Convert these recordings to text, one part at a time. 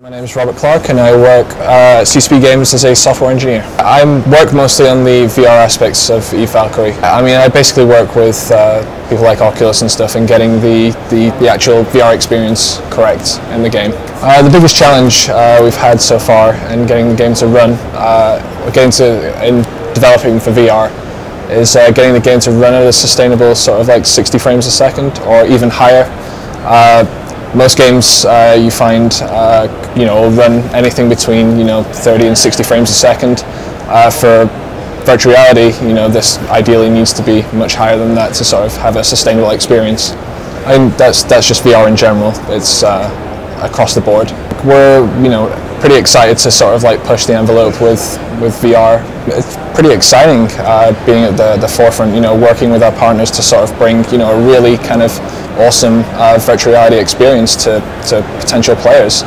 My name is Rob Clarke and I work at CCP Games as a software engineer. I work mostly on the VR aspects of EVE Valkyrie. I mean, I basically work with people like Oculus and stuff and getting the actual VR experience correct in the game. The biggest challenge we've had so far in getting the game to run, in developing for VR, is getting the game to run at a sustainable sort of like 60 frames a second or even higher. Most games you find will run anything between 30 and 60 frames a second. For virtual reality, this ideally needs to be much higher than that to sort of have a sustainable experience. And that's just VR in general. It's across the board. We're pretty excited to sort of like push the envelope with VR. It's pretty exciting being at the forefront. Working with our partners to sort of bring a really kind of awesome virtual reality experience to potential players.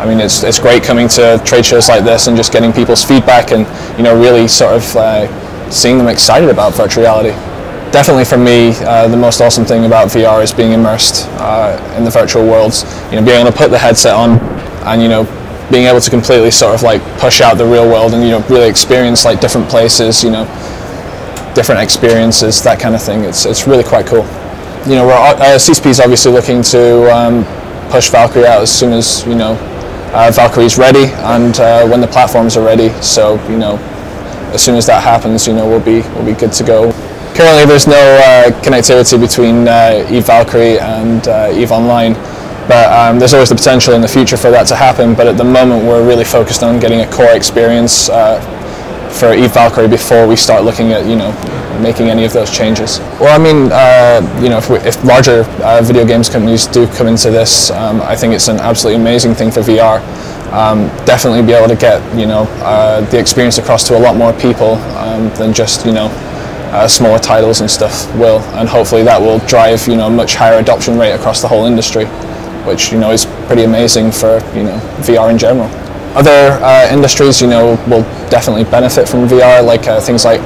I mean, it's great coming to trade shows like this and just getting people's feedback and really sort of seeing them excited about virtual reality. Definitely for me, the most awesome thing about VR is being immersed in the virtual worlds. Being able to put the headset on and being able to completely sort of like push out the real world and really experience like different places, different experiences, that kind of thing. It's really quite cool. CCP is obviously looking to push Valkyrie out as soon as Valkyrie's ready and when the platforms are ready. So as soon as that happens, we'll be good to go. Currently, there's no connectivity between EVE Valkyrie and EVE Online, but there's always the potential in the future for that to happen. But at the moment, we're really focused on getting a core experience for EVE Valkyrie before we start looking at making any of those changes. Well, I mean, if larger video games companies do come into this, I think it's an absolutely amazing thing for VR. Definitely be able to get the experience across to a lot more people than just smaller titles and stuff will, and hopefully that will drive a much higher adoption rate across the whole industry, which is pretty amazing for VR in general. Other industries will definitely benefit from VR, like things like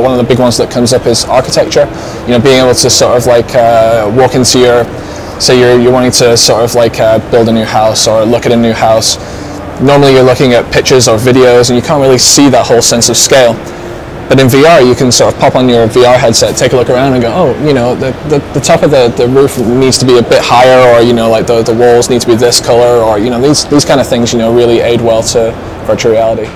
one of the big ones that comes up is architecture. Being able to sort of like walk into say you're wanting to sort of like build a new house or look at a new house. Normally you're looking at pictures or videos and you can't really see that whole sense of scale. But in VR, you can sort of pop on your VR headset, take a look around and go, oh, the top of the roof needs to be a bit higher, or like the walls need to be this color, or these kind of things really aid well to virtual reality.